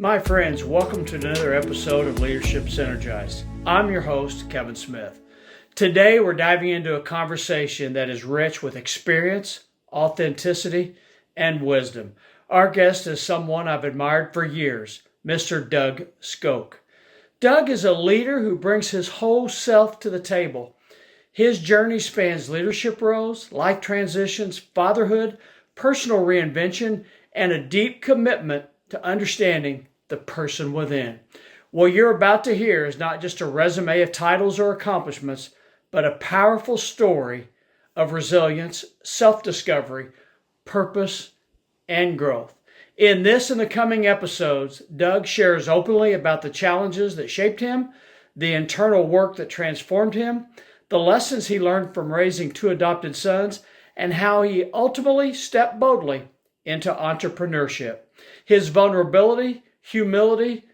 My friends, welcome to another episode of Leadership Synergized. I'm your host, Kevin Smith. Today, we're diving into a conversation that is rich with experience, authenticity, and wisdom. Our guest is someone I've admired for years, Mr. Doug Skoke. Doug is a leader who brings his whole self to the table. His journey spans leadership roles, life transitions, fatherhood, personal reinvention, and a deep commitment to understanding the person within. What you're about to hear is not just a resume of titles or accomplishments, but a powerful story of resilience, self-discovery, purpose, and growth. In this and the coming episodes, Doug shares openly about the challenges that shaped him, the internal work that transformed him, the lessons he learned from raising two adopted sons, and how he ultimately stepped boldly into entrepreneurship. His vulnerability, humility,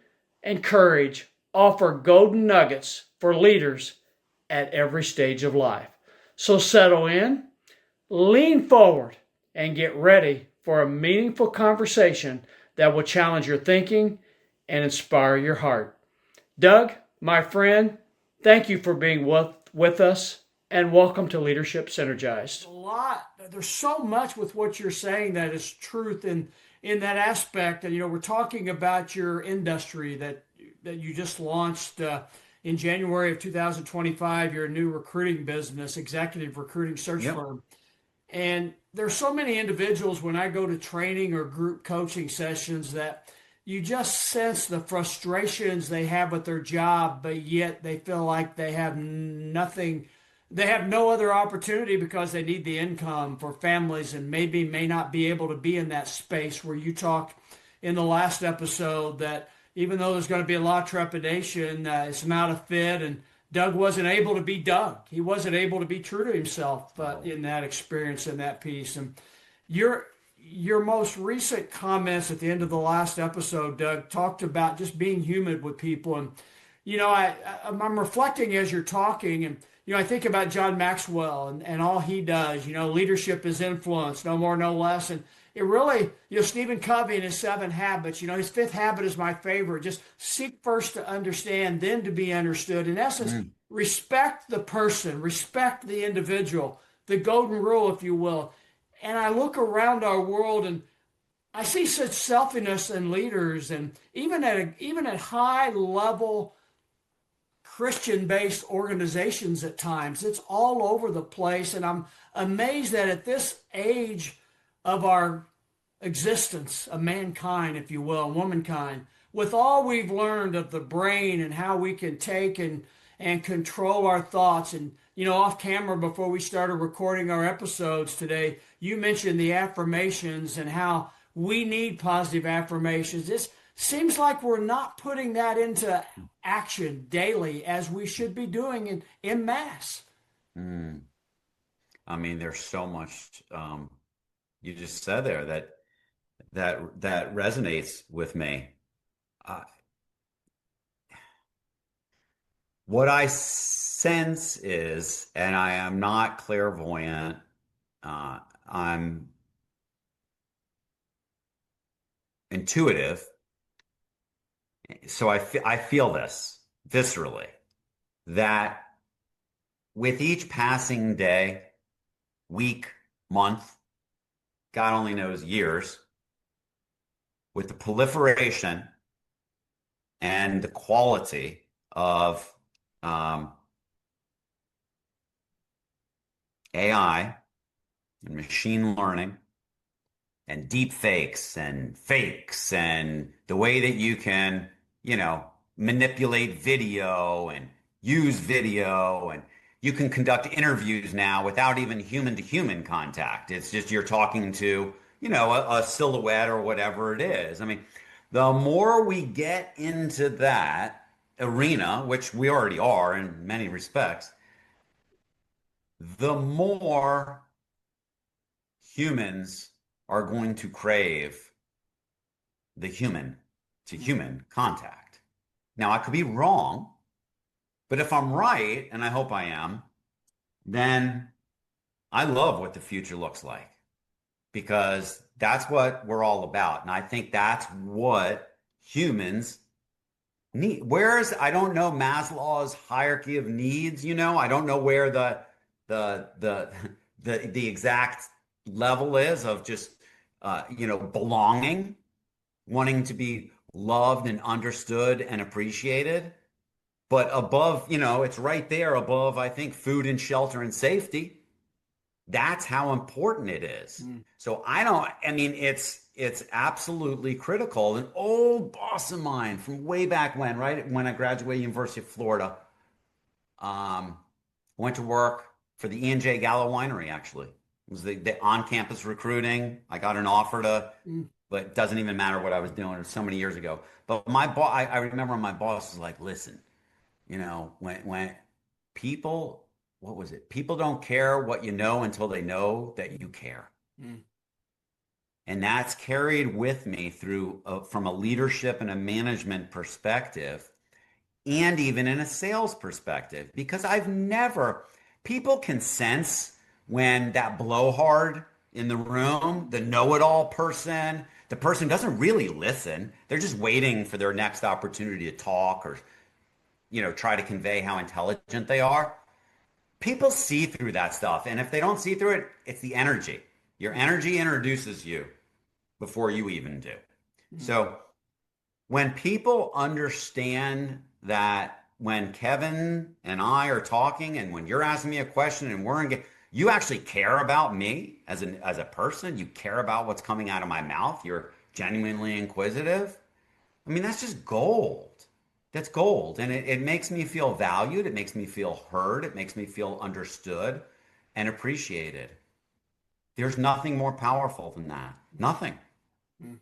and courage offer golden nuggets for leaders at every stage of life. So settle in, lean forward, and get ready for a meaningful conversation that will challenge your thinking and inspire your heart. Doug, my friend, thank you for being with us, and welcome to Leadership Synergized. There's so much with what you're saying that is truth in that aspect. And, we're talking about your industry that you just launched in January of 2025, your new recruiting business, executive recruiting search firm. And there's so many individuals when I go to training or group coaching sessions that you just sense the frustrations they have with their job, but yet they feel like they have nothing. They have no other opportunity because they need the income for families and maybe may not be able to be in that space where you talked in the last episode that even though there's going to be a lot of trepidation, it's not a fit. And Doug wasn't able to be Doug. He wasn't able to be true to himself in that experience and that piece. And your most recent comments at the end of the last episode, Doug, talked about just being human with people. And, I'm reflecting as you're talking, and, I think about John Maxwell and all he does. Leadership is influence, no more, no less. And it really, Stephen Covey and his 7 habits, his 5th habit is my favorite. Just seek first to understand, then to be understood. In essence, respect the person, respect the individual, the golden rule, if you will. And I look around our world and I see such selfishness in leaders, and even at high level Christian-based organizations at times. It's all over the place, and I'm amazed that at this age of our existence, of mankind, if you will, womankind, with all we've learned of the brain and how we can take and control our thoughts. And, off camera before we started recording our episodes today, you mentioned the affirmations and how we need positive affirmations. This seems like we're not putting that into action daily as we should be doing in mass. I mean, there's so much you just said there that resonates with me. What I sense is, and I am not clairvoyant, I'm intuitive. So I feel this viscerally, that with each passing day, week, month, God only knows years, with the proliferation and the quality of AI and machine learning and deep fakes and the way that you can, manipulate video and use video, and you can conduct interviews now without even human to human contact. It's just you're talking to, a silhouette or whatever it is. I mean, the more we get into that arena, which we already are in many respects, the more humans are going to crave the human to human contact. Now, I could be wrong, but if I'm right, and I hope I am, then I love what the future looks like, because that's what we're all about. And I think that's what humans need. Where's, I don't know Maslow's hierarchy of needs, I don't know where the the the exact level is of just belonging, wanting to be loved and understood and appreciated. But above, it's right there above, I think, food and shelter and safety. That's how important it is. Mm. So I mean, it's absolutely critical. An old boss of mine from way back when, right when I graduated University of Florida, went to work for the E&J Gallo Winery, actually. It was the on-campus recruiting. I got an offer to, Mm. but it doesn't even matter what I was doing. It was so many years ago. But my boss, I remember my boss was like, listen, when people, what was it? People don't care what you know until they know that you care. Mm. And that's carried with me through from a leadership and a management perspective, and even in a sales perspective, because people can sense when that blowhard in the room, the know-it-all person, the person doesn't really listen. They're just waiting for their next opportunity to talk or, try to convey how intelligent they are. People see through that stuff. And if they don't see through it, it's the energy. Your energy introduces you before you even do. Mm. So when people understand that when Kevin and I are talking and when you're asking me a question and you actually care about me as a person, you care about what's coming out of my mouth, you're genuinely inquisitive. I mean, that's just gold. That's gold. And it makes me feel valued. It makes me feel heard. It makes me feel understood and appreciated. There's nothing more powerful than that. Nothing. Mm.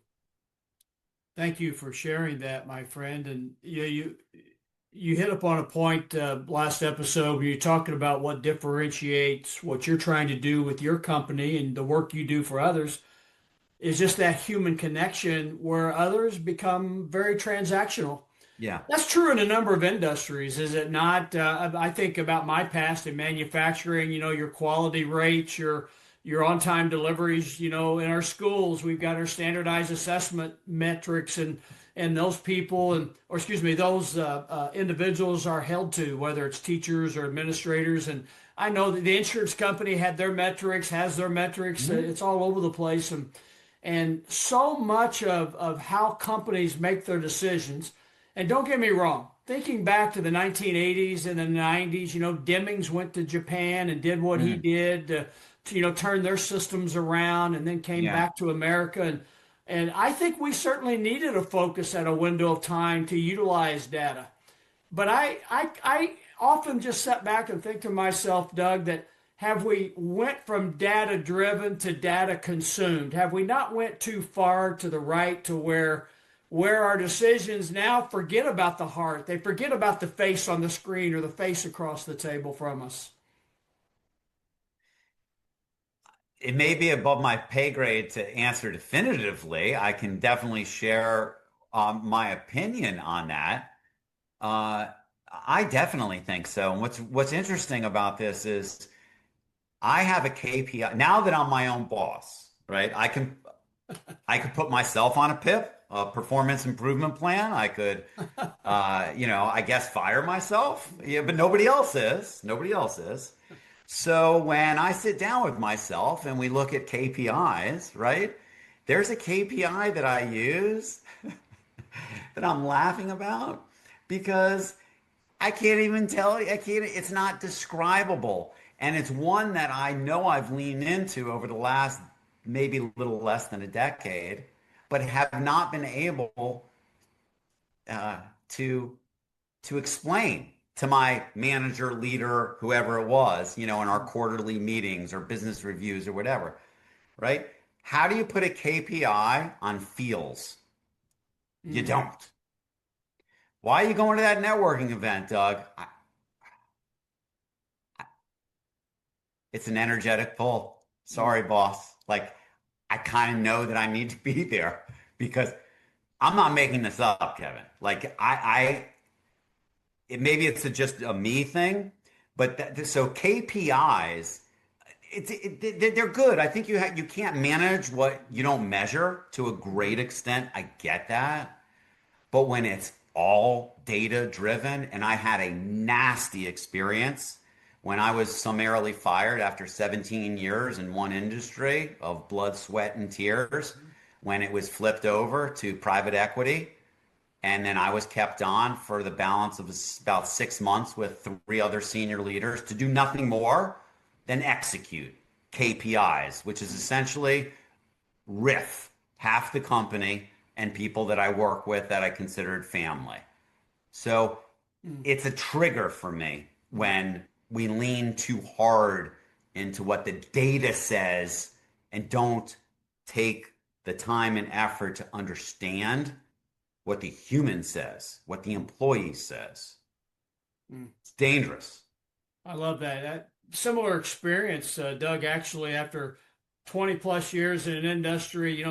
Thank you for sharing that, my friend. And you hit upon a point last episode where you're talking about what differentiates what you're trying to do with your company and the work you do for others is just that human connection where others become very transactional. Yeah. That's true in a number of industries, is it not? I think about my past in manufacturing, your quality rates, your on-time deliveries, in our schools, we've got our standardized assessment metrics and those people or excuse me, those individuals are held to, whether it's teachers or administrators. And I know that the insurance company has their metrics. Mhm. It's all over the place. And so much of how companies make their decisions. And don't get me wrong, thinking back to the 1980s and the 90s, Demings went to Japan and did what he Mm. did to turn their systems around and then came Yeah. back to America. And I think we certainly needed a focus at a window of time to utilize data. But I often just sit back and think to myself, Doug, that have we went from data driven to data consumed? Have we not went too far to the right to where our decisions now forget about the heart? They forget about the face on the screen or the face across the table from us. It may be above my pay grade to answer definitively. I can definitely share my opinion on that. Uh, I definitely think so. And what's interesting about this is I have a KPI now that I'm my own boss, right? I could put myself on a PIP, a performance improvement plan. I could, I guess fire myself. Yeah, but nobody else is. Nobody else is. So when I sit down with myself and we look at KPIs, right? There's a KPI that I use that I'm laughing about because I can't even tell you. It's not describable. And it's one that I know I've leaned into over the last maybe a little less than a decade, but have not been able uh, to explain to my manager, leader, whoever it was, in our quarterly meetings or business reviews or whatever, right? How do you put a KPI on feels? You Mm. don't. Why are you going to that networking event, Doug? It's an energetic pull. Mm. Sorry, boss. Like, I kind of know that I need to be there because I'm not making this up, Kevin. Like, maybe it's just a me thing, but so KPIs, they're good. I think you can't manage what you don't measure to a great extent. I get that, But when it's all data driven, and I had a nasty experience when I was summarily fired after 17 years in one industry of blood, sweat, and tears, when it was flipped over to private equity. And then I was kept on for the balance of about 6 months with three other senior leaders to do nothing more than execute KPIs, which is essentially riff half the company and people that I work with that I considered family. So Mm. it's a trigger for me when we lean too hard into what the data says and don't take the time and effort to understand what the human says, what the employee says. Mm. It's dangerous. I love that. That similar experience, Doug, actually, after 20 plus years in an industry,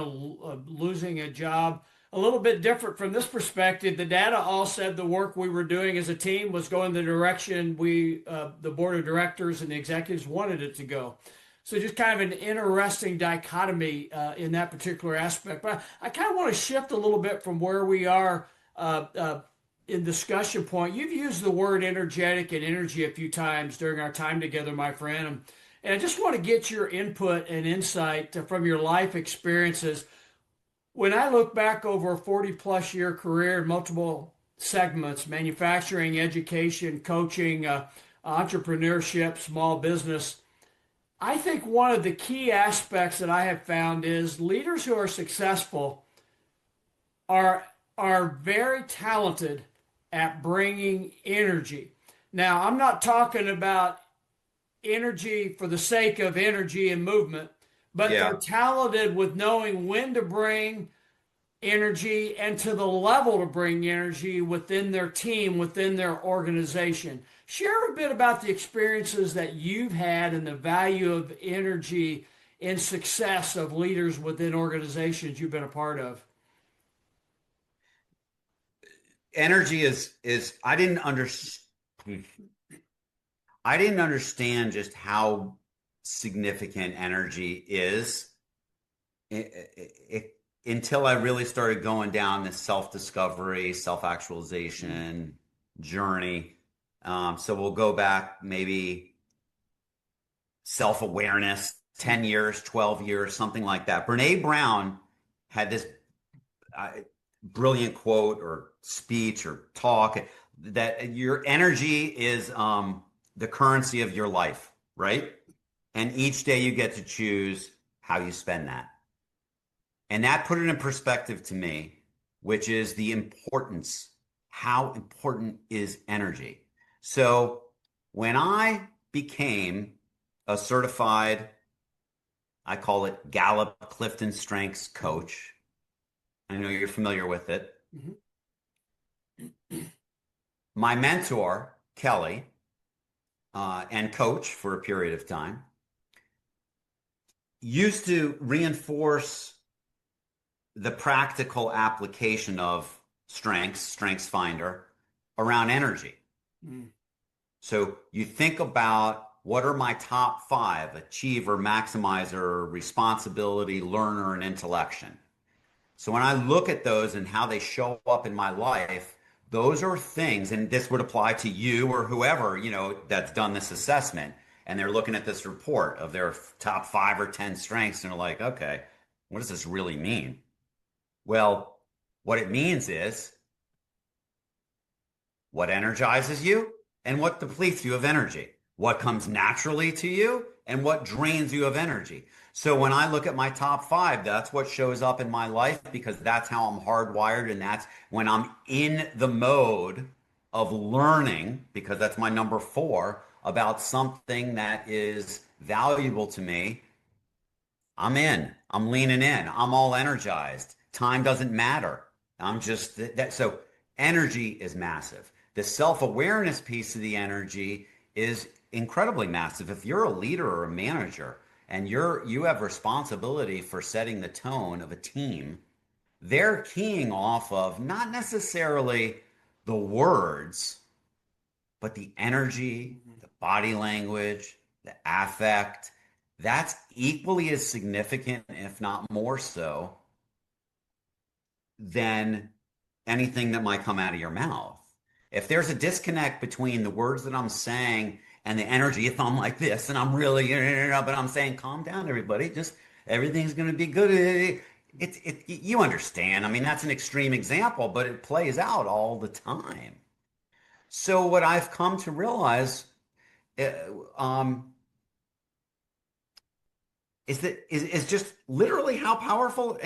losing a job, a little bit different from this perspective. The data all said the work we were doing as a team was going the direction the board of directors and the executives wanted it to go. So just kind of an interesting dichotomy in that particular aspect. But I kind of want to shift a little bit from where we are uh, uh, in discussion point. You've used the word energetic and energy a few times during our time together, my friend. And I just want to get your input and insight from your life experiences. When I look back over a 40 plus year career in multiple segments, manufacturing, education, coaching, entrepreneurship, small business, I think one of the key aspects that I have found is leaders who are successful are very talented at bringing energy. Now, I'm not talking about energy for the sake of energy and movement, but they're Yeah. talented with knowing when to bring energy and to the level to bring energy within their team, within their organization. Share a bit about the experiences that you've had and the value of energy in success of leaders within organizations you've been a part of. Energy is I didn't understand just how significant energy is until I really started going down this self-discovery, self-actualization journey. So we'll go back maybe self-awareness, 10 years, 12 years, something like that. Brene Brown had this uh, brilliant quote or speech or talk that your energy is the currency of your life, right? And each day you get to choose how you spend that. And that put it in perspective to me, which is the importance. How important is energy? So when I became a certified, I call it Gallup Clifton Strengths coach, I know you're familiar with it. Mhm. My mentor, Kelly, and coach for a period of time, used to reinforce the practical application of Strengths Finder around energy. Mm. So you think about what are my top five: achiever, maximizer, responsibility, learner, and intellection. So when I look at those and how they show up in my life, those are things, and this would apply to you or whoever, that's done this assessment, and they're looking at this report of their top 5 or 10 strengths, and they're like, okay, what does this really mean? Well, what it means is what energizes you and what depletes you of energy, what comes naturally to you and what drains you of energy. So when I look at my top 5, that's what shows up in my life because that's how I'm hardwired. And that's when I'm in the mode of learning, because that's my number 4, about something that is valuable to me. I'm in. I'm leaning in. I'm all energized. Time doesn't matter. I'm just that. So energy is massive. The self-awareness piece of the energy is incredibly massive. If you're a leader or a manager and you have responsibility for setting the tone of a team, they're keying off of not necessarily the words, but the energy, the body language, the affect, that's equally as significant, if not more so, than anything that might come out of your mouth. If there's a disconnect between the words that I'm saying and the energy, if I'm like this and I'm really, but I'm saying, calm down, everybody, just everything's going to be good. You understand. I mean, that's an extreme example, but it plays out all the time. So what I've come to realize uh, um, is just literally how powerful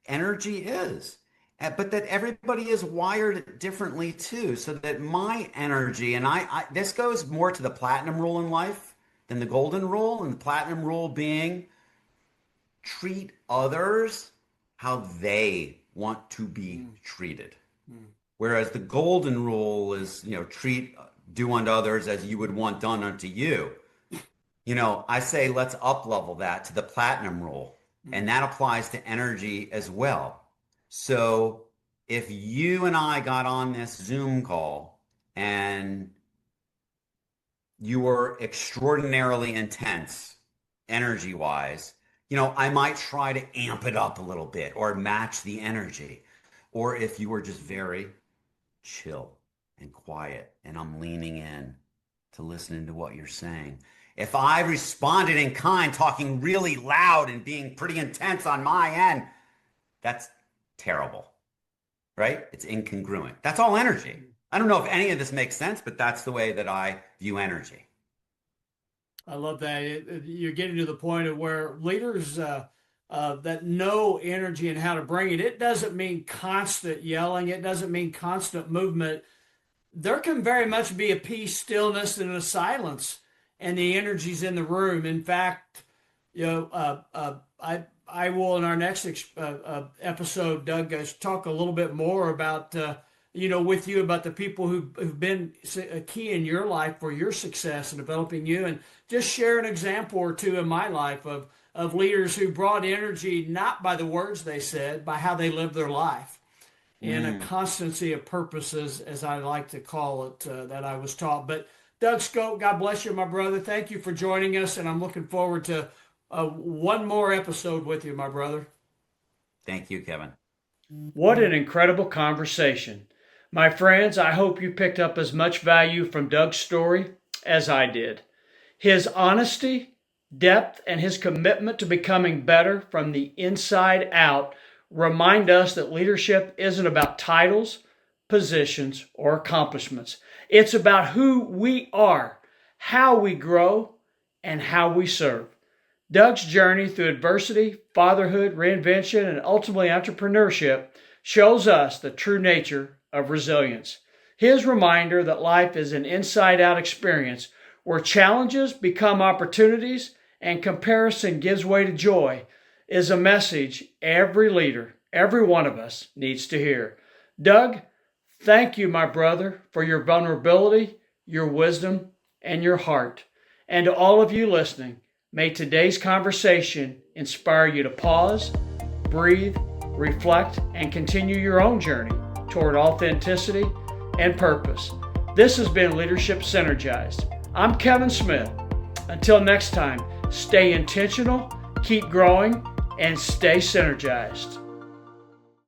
energy is. But that everybody is wired differently too. So that my energy, and this goes more to the platinum rule in life than the golden rule, and the platinum rule being treat others how they want to be treated. Whereas the golden rule is, do unto others as you would want done unto you. I say let's up level that to the platinum rule. And that applies to energy as well. So if you and I got on this Zoom call and you were extraordinarily intense energy wise, I might try to amp it up a little bit or match the energy. Or if you were just very chill and quiet and I'm leaning in to listening to what you're saying. If I responded in kind, talking really loud and being pretty intense on my end, that's terrible, right? It's incongruent. That's all energy. I don't know if any of this makes sense, but that's the way that I view energy. I love that. You're getting to the point of where leaders that know energy and how to bring it. It doesn't mean constant yelling. It doesn't mean constant movement. There can very much be a peace, stillness, and a silence, and the energy's in the room. In fact, I will in our next episode, Doug, talk a little bit more about with you about the people who've been a key in your life for your success and developing you, and just share an example or two in my life of leaders who brought energy not by the words they said, by how they lived their life, and a constancy of purposes, as I like to call it, that I was taught. But Doug Skoke, God bless you, my brother. Thank you for joining us, and I'm looking forward to one more episode with you, my brother. Thank you, Kevin. What an incredible conversation. My friends, I hope you picked up as much value from Doug's story as I did. His honesty, depth, and his commitment to becoming better from the inside out remind us that leadership isn't about titles, positions, or accomplishments. It's about who we are, how we grow, and how we serve. Doug's journey through adversity, fatherhood, reinvention, and ultimately entrepreneurship shows us the true nature of resilience. His reminder that life is an inside-out experience where challenges become opportunities and comparison gives way to joy is a message every leader, every one of us, needs to hear. Doug, thank you, my brother, for your vulnerability, your wisdom, and your heart. And to all of you listening, may today's conversation inspire you to pause, breathe, reflect, and continue your own journey toward authenticity and purpose. This has been Leadership Synergized. I'm Kevin Smith. Until next time, stay intentional, keep growing, and stay synergized.